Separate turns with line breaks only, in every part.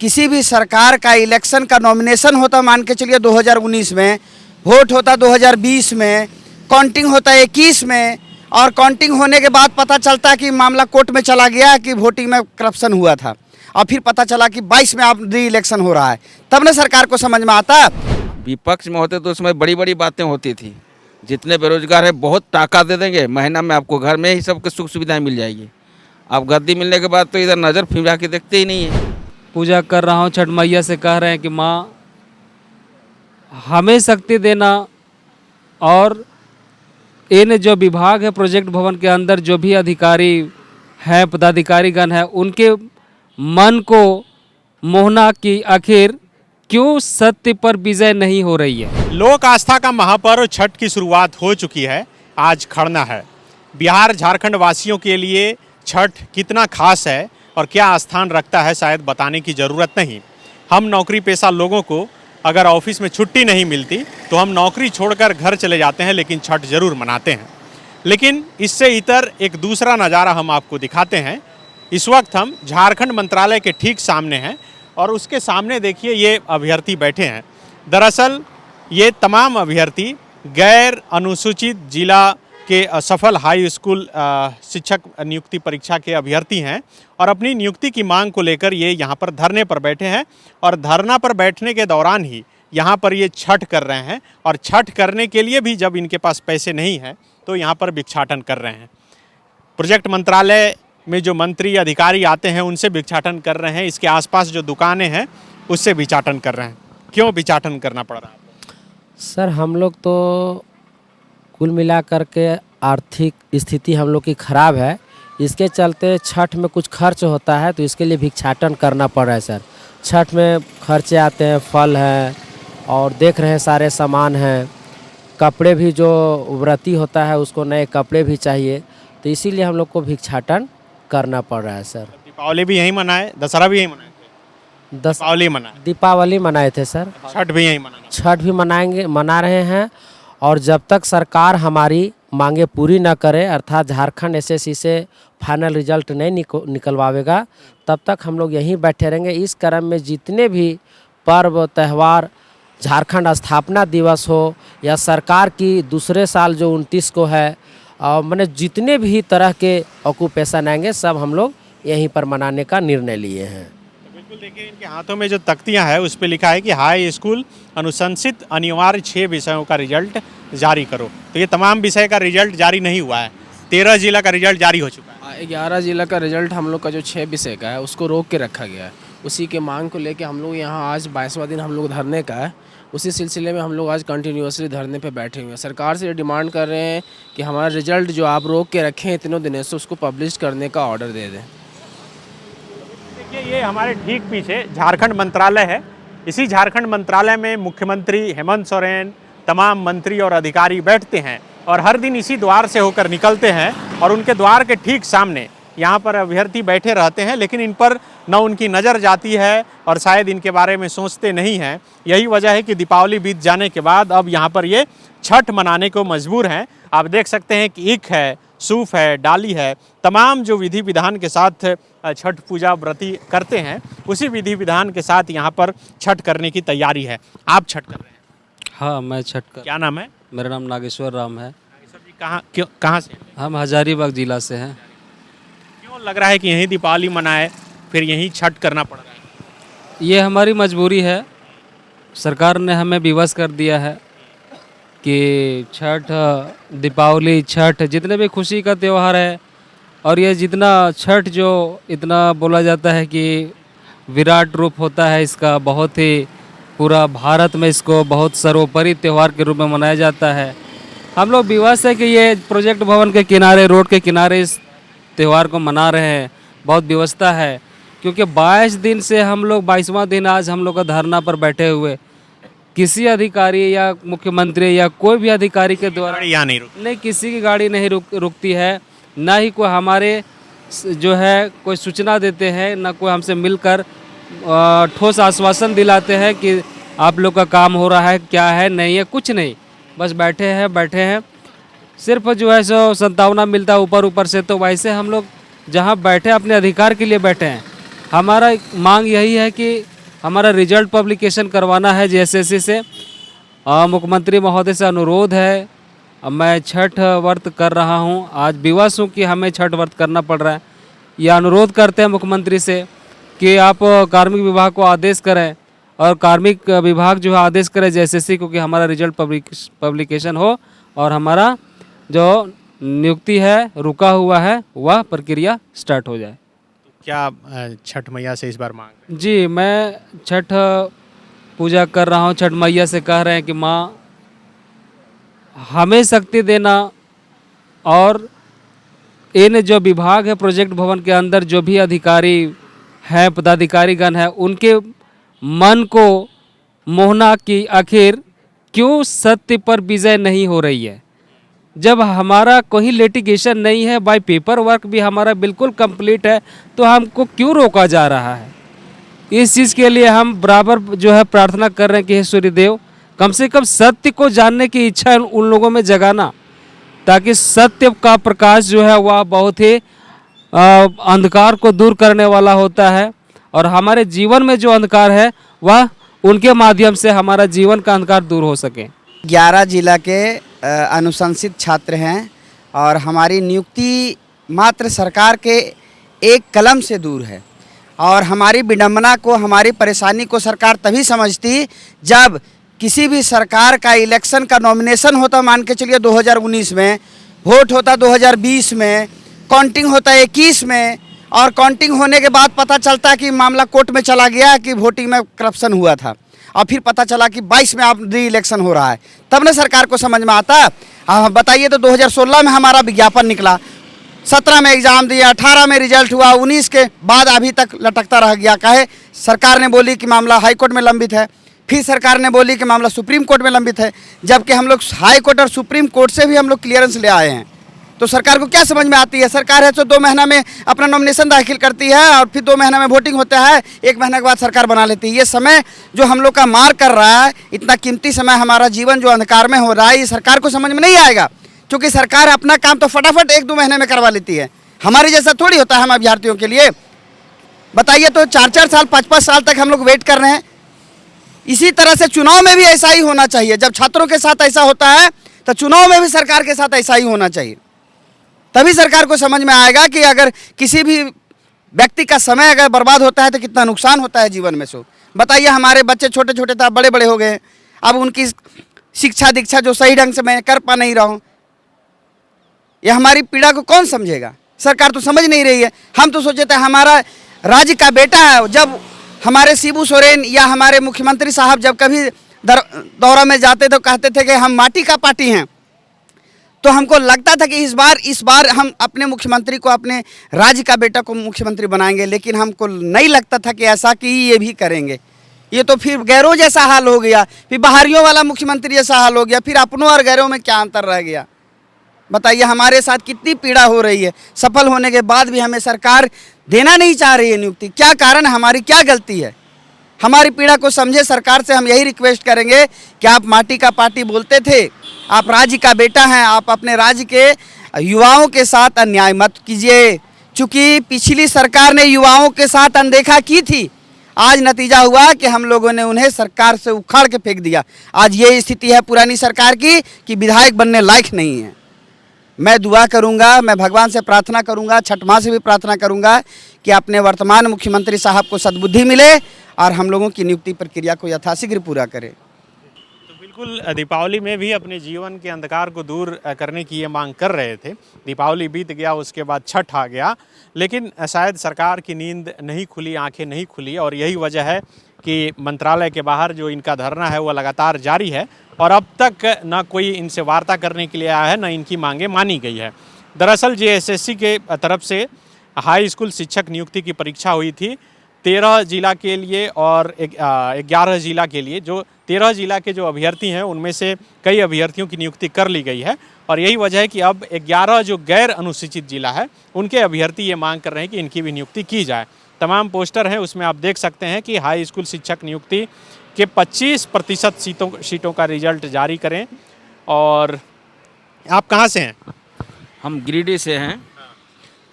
किसी भी सरकार का इलेक्शन का नॉमिनेशन होता, मान के चलिए 2019 में, वोट होता 2020 में, काउंटिंग होता 21 में, और काउंटिंग होने के बाद पता चलता कि मामला कोर्ट में चला गया कि वोटिंग में करप्शन हुआ था, और फिर पता चला कि 22 में अब री इलेक्शन हो रहा है, तब ना सरकार को समझ में आता।
विपक्ष में होते तो उसमें बड़ी बड़ी बातें होती थी, जितने बेरोजगार है बहुत टाका दे देंगे, महीना में आपको घर में ही सबके सुख सुविधाएं मिल जाएगी। अब गद्दी मिलने के बाद तो इधर नज़र फिरा के देखते ही नहीं है।
पूजा कर रहा हूँ, छठ मैया से कह रहे हैं कि माँ हमें शक्ति देना, और इन जो विभाग है प्रोजेक्ट भवन के अंदर जो भी अधिकारी हैं, पदाधिकारीगण हैं, उनके मन को मोहना कि आखिर क्यों सत्य पर विजय नहीं हो रही है।
लोक आस्था का महापर्व छठ की शुरुआत हो चुकी है। आज खरना है। बिहार झारखंड वासियों के लिए छठ कितना खास है और क्या स्थान रखता है शायद बताने की ज़रूरत नहीं। हम नौकरी पेशा लोगों को अगर ऑफिस में छुट्टी नहीं मिलती तो हम नौकरी छोड़कर घर चले जाते हैं, लेकिन छठ ज़रूर मनाते हैं। लेकिन इससे इतर एक दूसरा नज़ारा हम आपको दिखाते हैं। इस वक्त हम झारखंड मंत्रालय के ठीक सामने हैं और उसके सामने देखिए ये अभ्यर्थी बैठे हैं। दरअसल ये तमाम अभ्यर्थी गैर अनुसूचित जिला के सफल हाई स्कूल शिक्षक नियुक्ति परीक्षा के अभ्यर्थी हैं और अपनी नियुक्ति की मांग को लेकर ये यहाँ पर धरने पर बैठे हैं। और धरना पर बैठने के दौरान ही यहाँ पर ये छठ कर रहे हैं, और छठ करने के लिए भी जब इनके पास पैसे नहीं हैं तो यहाँ पर भिक्षाटन कर रहे हैं। प्रोजेक्ट मंत्रालय में जो मंत्री अधिकारी आते हैं उनसे भिक्षाटन कर रहे हैं। इसके आसपास जो दुकानें हैं उससे भिक्षाटन कर रहे हैं। क्यों भिक्षाटन करना पड़ रहा है?
सर हम लोग तो कुल मिलाकर के आर्थिक स्थिति हम लोग की ख़राब है, इसके चलते छठ में कुछ खर्च होता है तो इसके लिए भिक्षाटन करना पड़ रहा है। सर छठ में खर्चे आते हैं, फल है और देख रहे हैं सारे सामान हैं, कपड़े भी जो व्रती होता है उसको नए कपड़े भी चाहिए, तो इसीलिए हम लोग को भिक्षाटन करना पड़ रहा है। सर
दीपावली भी यहीं मनाए, दशहरा भी यहीं मनाए थे,
दीपावली मनाए थे सर,
छठ भी यहीं मनाना,
छठ भी मना रहे हैं। और जब तक सरकार हमारी मांगे पूरी न करे, अर्थात झारखंड एसएससी से फाइनल रिजल्ट नहीं निकलवाएगा, तब तक हम लोग यहीं बैठे रहेंगे। इस क्रम में जितने भी पर्व त्यौहार, झारखंड स्थापना दिवस हो या सरकार की दूसरे साल जो 29 को है, मैंने जितने भी तरह के ऑक्यूपेशन आएंगे सब हम लोग यहीं पर मनाने का निर्णय लिए हैं।
बिल्कुल देखिए इनके हाथों में जो तख्तियां है उस पर लिखा है कि हाई स्कूल अनुशंसित अनिवार्य 6 विषयों का रिजल्ट जारी करो। तो ये तमाम विषय का रिजल्ट जारी नहीं हुआ है, 13 जिला का रिजल्ट जारी हो चुका है।
11 जिला का रिजल्ट हम लोग का जो 6 विषय का है उसको रोक के रखा गया है। उसी के मांग को लेकर हम लोग यहाँ आज 22वां दिन हम लोग धरने का है। उसी सिलसिले में हम लोग आज कंटिन्यूसली धरने पे बैठे हुए हैं। सरकार से ये डिमांड कर रहे हैं कि हमारा रिजल्ट जो आप रोक के रखे हैं इतनों दिनों से उसको पब्लिश करने का ऑर्डर दे दें।
देखिए ये हमारे ठीक पीछे झारखंड मंत्रालय है। इसी झारखंड मंत्रालय में मुख्यमंत्री हेमंत सोरेन, तमाम मंत्री और अधिकारी बैठते हैं और हर दिन इसी द्वार से होकर निकलते हैं और उनके द्वार के ठीक सामने यहाँ पर अभ्यर्थी बैठे रहते हैं, लेकिन इन पर न उनकी नज़र जाती है और शायद इनके बारे में सोचते नहीं हैं। यही वजह है कि दीपावली बीत जाने के बाद अब यहाँ पर ये छठ मनाने को मजबूर हैं। आप देख सकते हैं कि ईख है, सूफ है, डाली है, तमाम जो विधि विधान के साथ छठ पूजा व्रती करते हैं उसी विधि विधान के साथ यहाँ पर छठ करने की तैयारी है। आप छठ कर रहे हैं?
हाँ, मैं छठ कर।
क्या नाम है?
मेरा नाम नागेश्वर राम है।
नागेश्वर जी कहाँ से?
हम हजारीबाग जिला से हैं।
क्यों लग रहा है कि यहीं दीपावली मनाए फिर यहीं छठ करना पड़ रहा है?
ये हमारी मजबूरी है। सरकार ने हमें विवश कर दिया है कि छठ, दीपावली, छठ जितने भी खुशी का त्यौहार है, और ये जितना छठ जो इतना बोला जाता है कि विराट रूप होता है इसका, बहुत ही पूरा भारत में इसको बहुत सर्वोपरि त्यौहार के रूप में मनाया जाता है। हम लोग विवश है कि ये प्रोजेक्ट भवन के किनारे, रोड के किनारे इस त्यौहार को मना रहे हैं। बहुत व्यवस्था है क्योंकि 22 दिन से हम लोग 22वां दिन आज हम लोग का धरना पर बैठे हुए, किसी अधिकारी या मुख्यमंत्री या कोई भी अधिकारी के द्वारा
यहाँ नहीं
किसी की गाड़ी नहीं रुकती है, ना ही कोई हमारे जो है कोई सूचना देते हैं, ना कोई हमसे मिलकर ठोस आश्वासन दिलाते हैं कि आप लोग का काम हो रहा है, क्या है, नहीं है, कुछ नहीं। बस बैठे हैं। सिर्फ जो है सो संतावना मिलता है ऊपर से। तो वैसे हम लोग जहाँ बैठे अपने अधिकार के लिए बैठे हैं, हमारा एक मांग यही है कि हमारा रिजल्ट पब्लिकेशन करवाना है जेएसएससी से। मुख्यमंत्री महोदय से अनुरोध है, अब मैं छठ व्रत कर रहा हूँ, आज विवश हूँ कि हमें छठ व्रत करना पड़ रहा है। यह अनुरोध करते हैं मुख्यमंत्री से कि आप कार्मिक विभाग को आदेश करें और कार्मिक विभाग जो है आदेश करे जेएसएससी को कि हमारा रिजल्ट पब्लिकेशन हो और हमारा जो नियुक्ति है रुका हुआ है वह प्रक्रिया स्टार्ट हो जाए।
क्या छठ मैया से इस बार मांग?
जी, मैं छठ पूजा कर रहा हूँ, छठ मैया से कह रहे हैं कि माँ हमें शक्ति देना और इन जो विभाग है प्रोजेक्ट भवन के अंदर जो भी अधिकारी हैं, पदाधिकारीगण हैं, उनके मन को मोहना कि आखिर क्यों सत्य पर विजय नहीं हो रही है। जब हमारा कोई लिटिगेशन नहीं है, बाय पेपर वर्क भी हमारा बिल्कुल कंप्लीट है, तो हमको क्यों रोका जा रहा है। इस चीज़ के लिए हम बराबर जो है प्रार्थना कर रहे हैं कि हे सूर्यदेव, कम से कम सत्य को जानने की इच्छा उन लोगों में जगाना, ताकि सत्य का प्रकाश जो है वह बहुत ही अंधकार को दूर करने वाला होता है और हमारे जीवन में जो अंधकार है वह उनके माध्यम से हमारा जीवन का अंधकार दूर हो सके।
11 जिला के अनुशंसित छात्र हैं और हमारी नियुक्ति मात्र सरकार के एक कलम से दूर है और हमारी विडंबना को, हमारी परेशानी को सरकार तभी समझती जब किसी भी सरकार का इलेक्शन का नॉमिनेशन होता। मान के चलिए 2019 में, वोट होता 2020 में, काउंटिंग होता 21 में और काउंटिंग होने के बाद पता चलता कि मामला कोर्ट में चला गया कि वोटिंग में करप्शन हुआ था और फिर पता चला कि 22 में अब री इलेक्शन हो रहा है, तब ना सरकार को समझ में आता। बताइए तो 2016 में हमारा विज्ञापन निकला, 17 में एग्ज़ाम दिया, 18 में रिजल्ट हुआ, 19 के बाद अभी तक लटकता रह गया। काहे? सरकार ने बोली कि मामला हाई कोर्ट में लंबित है, फिर सरकार ने बोली कि मामला सुप्रीम कोर्ट में लंबित है, जबकि हम लोग हाई कोर्ट और सुप्रीम कोर्ट से भी हम लोग क्लियरेंस ले आए हैं। तो सरकार को क्या समझ में आती है? सरकार है तो 2 महीना में अपना नॉमिनेशन दाखिल करती है और फिर 2 महीना में वोटिंग होता है, 1 महीने के बाद सरकार बना लेती है। ये समय जो हम लोग का मार कर रहा है, इतना कीमती समय, हमारा जीवन जो अंधकार में हो रहा है, ये सरकार को समझ में नहीं आएगा, क्योंकि सरकार अपना काम तो फटाफट 1-2 महीने में करवा लेती है। हमारे जैसा थोड़ी होता है हम अभ्यर्थियों के लिए। बताइए तो 4-4 साल 5-5 साल तक हम लोग वेट कर रहे हैं। इसी तरह से चुनाव में भी ऐसा ही होना चाहिए। जब छात्रों के साथ ऐसा होता है तो चुनाव में भी सरकार के साथ ऐसा ही होना चाहिए। तभी सरकार को समझ में आएगा कि अगर किसी भी व्यक्ति का समय अगर बर्बाद होता है तो कितना नुकसान होता है जीवन में। सो बताइए, हमारे बच्चे छोटे छोटे थे, बड़े बड़े हो गए, अब उनकी शिक्षा दीक्षा जो सही ढंग से मैं कर पा नहीं रहा हूँ, ये हमारी पीड़ा को कौन समझेगा? सरकार तो समझ नहीं रही है। हम तो सोचे थे हमारा राज्य का बेटा है। जब हमारे शिबू सोरेन या हमारे मुख्यमंत्री साहब जब कभी दौरा में जाते तो कहते थे कि हम माटी का पार्टी हैं, तो हमको लगता था कि इस बार हम अपने मुख्यमंत्री को, अपने राज्य का बेटा को मुख्यमंत्री बनाएंगे, लेकिन हमको नहीं लगता था कि ऐसा कि ये भी करेंगे। ये तो फिर गैरों जैसा हाल हो गया, फिर बाहरियों वाला मुख्यमंत्री जैसा हाल हो गया, फिर अपनों और गैरों में क्या अंतर रह गया? बताइए हमारे साथ कितनी पीड़ा हो रही है। सफल होने के बाद भी हमें सरकार देना नहीं चाह रही है नियुक्ति। क्या कारण है? हमारी क्या गलती है? हमारी पीड़ा को समझे। सरकार से हम यही रिक्वेस्ट करेंगे कि आप माटी का पार्टी बोलते थे, आप राज्य का बेटा हैं, आप अपने राज्य के युवाओं के साथ अन्याय मत कीजिए। चूँकि पिछली सरकार ने युवाओं के साथ अनदेखा की थी, आज नतीजा हुआ कि हम लोगों ने उन्हें सरकार से उखाड़ के फेंक दिया। आज ये स्थिति है पुरानी सरकार की कि विधायक बनने लायक नहीं है। मैं दुआ करूंगा, मैं भगवान से प्रार्थना करूंगा, छठ माँ से भी प्रार्थना करूंगा कि अपने वर्तमान मुख्यमंत्री साहब को सद्बुद्धि मिले और हम लोगों की नियुक्ति प्रक्रिया को यथाशीघ्र पूरा करें।
तो बिल्कुल दीपावली में भी अपने जीवन के अंधकार को दूर करने की ये मांग कर रहे थे। दीपावली बीत गया, उसके बाद छठ आ गया, लेकिन शायद सरकार की नींद नहीं खुली, आंखें नहीं खुली और यही वजह है कि मंत्रालय के बाहर जो इनका धरना है वो लगातार जारी है और अब तक ना कोई इनसे वार्ता करने के लिए आया है, ना इनकी मांगें मानी गई है। दरअसल जेएसएससी के तरफ से हाई स्कूल शिक्षक नियुक्ति की परीक्षा हुई थी 13 जिला के लिए और 11 जिला के लिए। जो 13 जिला के जो अभ्यर्थी हैं उनमें से कई अभ्यर्थियों की नियुक्ति कर ली गई है और यही वजह है कि अब 11 जो गैर अनुसूचित जिला है उनके अभ्यर्थी ये मांग कर रहे हैं कि इनकी भी नियुक्ति की जाए। तमाम पोस्टर हैं, उसमें आप देख सकते हैं कि हाई स्कूल शिक्षक नियुक्ति के 25% सीटों का रिजल्ट जारी करें। और आप कहाँ से हैं?
हम गिरिडीह से हैं।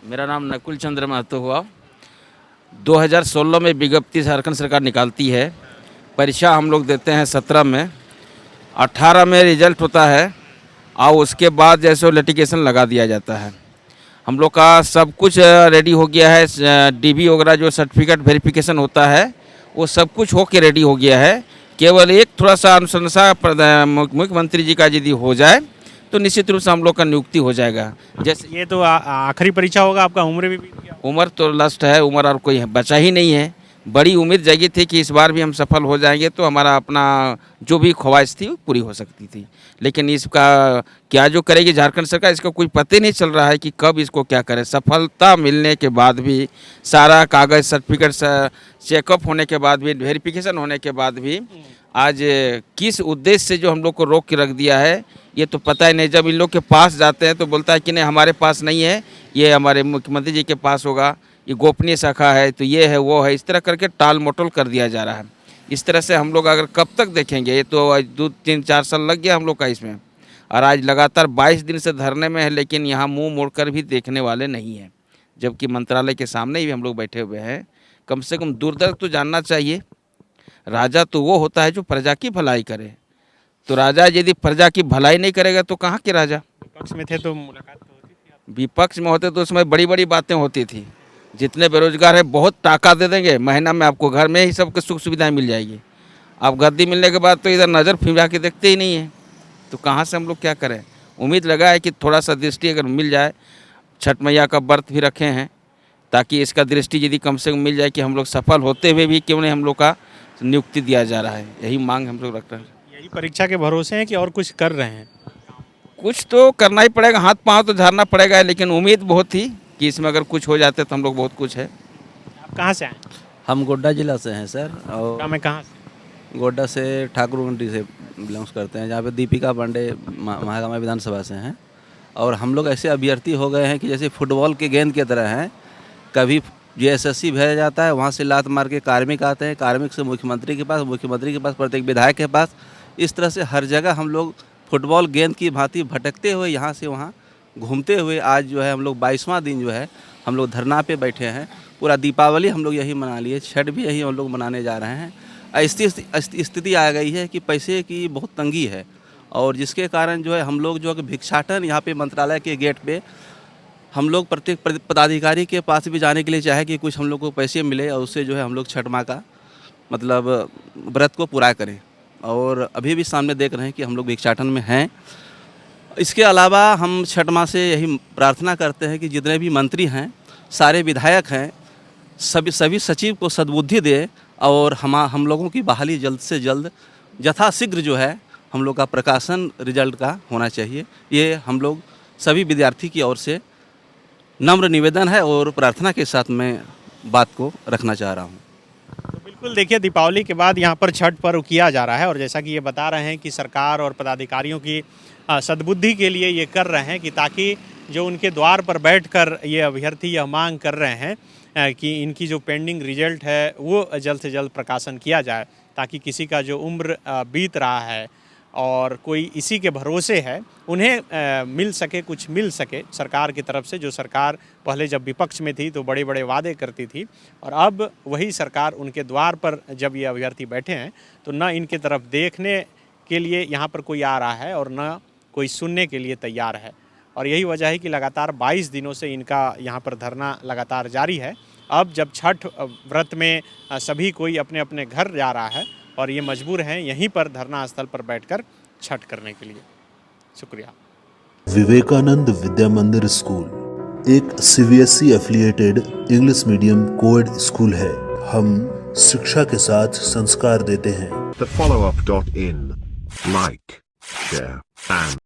मेरा नाम नकुल चंद्र महतो हुआ। 2016 में विज्ञप्ति झारखंड सरकार निकालती है, परीक्षा हम लोग देते हैं 17 में, 18 में रिजल्ट होता है और उसके बाद जैसे लिटिगेशन लगा दिया जाता है। हम लोग का सब कुछ रेडी हो गया है, डीबी वगैरह जो सर्टिफिकेट वेरिफिकेशन होता है वो सब कुछ हो के रेडी हो गया है। केवल एक थोड़ा सा अनुशंसा मुख्यमंत्री जी का यदि हो जाए तो निश्चित रूप से हम लोग का नियुक्ति हो जाएगा। जैसे
ये तो आखिरी परीक्षा होगा, आपका उम्र भी बीत गया।
उम्र तो लास्ट है, उम्र और कोई बचा ही नहीं है। बड़ी उम्मीद जगी थी कि इस बार भी हम सफल हो जाएंगे तो हमारा अपना जो भी ख्वाहिश थी वो पूरी हो सकती थी, लेकिन इसका क्या जो करेगी झारखंड सरकार इसका कोई पता ही नहीं चल रहा है कि कब इसको क्या करे। सफलता मिलने के बाद भी, सारा कागज़ सर्टिफिकेट चेकअप होने के बाद भी, वेरिफिकेशन होने के बाद भी आज किस उद्देश्य से जो हम लोग को रोक के रख दिया है ये तो पता ही नहीं। जब इन लोग के पास जाते हैं तो बोलता है कि नहीं हमारे पास नहीं है, ये हमारे मुख्यमंत्री जी के पास होगा, ये गोपनीय शाखा है, तो ये है वो है, इस तरह करके टाल मटोल कर दिया जा रहा है। इस तरह से हम लोग अगर कब तक देखेंगे, ये तो 2-3-4 साल लग गया हम लोग का इसमें, और आज लगातार 22 दिन से धरने में है, लेकिन यहाँ मुंह मोड़कर भी देखने वाले नहीं हैं। जबकि मंत्रालय के सामने ही हम लोग बैठे हुए हैं। कम से कम दूरदर्श तो जानना चाहिए। राजा तो वो होता है जो प्रजा की भलाई करे, तो राजा यदि प्रजा की भलाई नहीं करेगा तो कहाँ के राजा।
विपक्ष में थे तो मुलाकात तो होती थी।
विपक्ष में होते तो उसमें बड़ी बड़ी बातें होती थी, जितने बेरोजगार हैं बहुत टाका दे देंगे, महीना में आपको घर में ही सबके सुख सुविधाएं मिल जाएगी। आप गद्दी मिलने के बाद तो इधर नज़र फिरा के देखते ही नहीं है, तो कहाँ से हम लोग क्या करें। उम्मीद लगा है कि थोड़ा सा दृष्टि अगर मिल जाए, छठ मैया का व्रत भी रखे हैं ताकि इसका दृष्टि यदि कम से कम मिल जाए कि हम लोग सफल होते हुए भी क्यों नहीं हम लोग का नियुक्ति दिया जा रहा है, यही मांग हम लोग रख रहे हैं।
यही परीक्षा के भरोसे हैं कि और कुछ कर रहे हैं?
कुछ तो करना ही पड़ेगा, हाथ पांव तो झाड़ना पड़ेगा, लेकिन उम्मीद बहुत थी कि इसमें अगर कुछ हो जाते तो हम लोग बहुत कुछ है।
आप कहाँ से आए?
हम गोड्डा जिला से हैं सर, और
मैं कहाँ से?
गोड्डा से ठाकुरगंडी से बिलोंग्स करते हैं, जहाँ पे दीपिका पांडे महागामा विधानसभा से हैं। और हम लोग ऐसे अभ्यर्थी हो गए हैं कि जैसे फुटबॉल के गेंद की तरह हैं, कभी JSSC भेजा जाता है, वहाँ से लात मार के कार्मिक आते हैं, कार्मिक से मुख्यमंत्री के पास, मुख्यमंत्री के पास प्रत्येक विधायक के पास। इस तरह से हर जगह हम लोग फुटबॉल गेंद की भांति भटकते हुए यहाँ से वहाँ घूमते हुए आज जो है हम लोग 22वां दिन जो है हम लोग धरना पे बैठे हैं। पूरा दीपावली हम लोग यही मना लिए, छठ भी यही हम लोग मनाने जा रहे हैं। स्थिति आ गई है कि पैसे की बहुत तंगी है, और जिसके कारण जो है हम लोग जो है भिक्षाटन यहाँ पे मंत्रालय के गेट पे हम लोग प्रत्येक पदाधिकारी के पास भी जाने के लिए चाहे कि कुछ हम लोग को पैसे मिले और उससे जो है हम लोग छठ माँ का मतलब व्रत को पूरा करें। और अभी भी सामने देख रहे हैं कि हम लोग भिक्षाटन में हैं। इसके अलावा हम छठ माँ से यही प्रार्थना करते हैं कि जितने भी मंत्री हैं, सारे विधायक हैं, सभी सचिव को सद्बुद्धि दे और हम लोगों की बहाली जल्द से जल्द यथाशीघ्र जो है हम लोग का प्रकाशन रिजल्ट का होना चाहिए। ये हम लोग सभी विद्यार्थी की ओर से नम्र निवेदन है और प्रार्थना के साथ मैं बात को रखना चाह रहा हूँ।
तो बिल्कुल देखिए, दीपावली के बाद यहाँ पर छठ पर्व किया जा रहा है, और जैसा कि ये बता रहे हैं कि सरकार और पदाधिकारियों की सद्बुद्धि के लिए ये कर रहे हैं कि ताकि जो उनके द्वार पर बैठकर ये अभ्यर्थी यह मांग कर रहे हैं कि इनकी जो पेंडिंग रिजल्ट है वो जल्द से जल्द प्रकाशन किया जाए, ताकि किसी का जो उम्र बीत रहा है और कोई इसी के भरोसे है उन्हें मिल सके, कुछ मिल सके सरकार की तरफ से। जो सरकार पहले जब विपक्ष में थी तो बड़े बड़े वादे करती थी, और अब वही सरकार उनके द्वार पर जब ये अभ्यर्थी बैठे हैं तो न इनके तरफ देखने के लिए यहाँ पर कोई आ रहा है और न कोई सुनने के लिए तैयार है। और यही वजह है कि लगातार 22 दिनों से इनका यहाँ पर धरना लगातार जारी है। अब जब छठ व्रत में सभी कोई अपने अपने घर जा रहा है और ये मजबूर हैं यहीं पर धरना स्थल पर बैठकर छठ करने के लिए। शुक्रिया।
विवेकानंद विद्या मंदिर स्कूल एक CBSE affiliated English medium coed school है। हम शिक्षा के साथ संस्कार देते हैं।
The follow-up.in. Like, share, and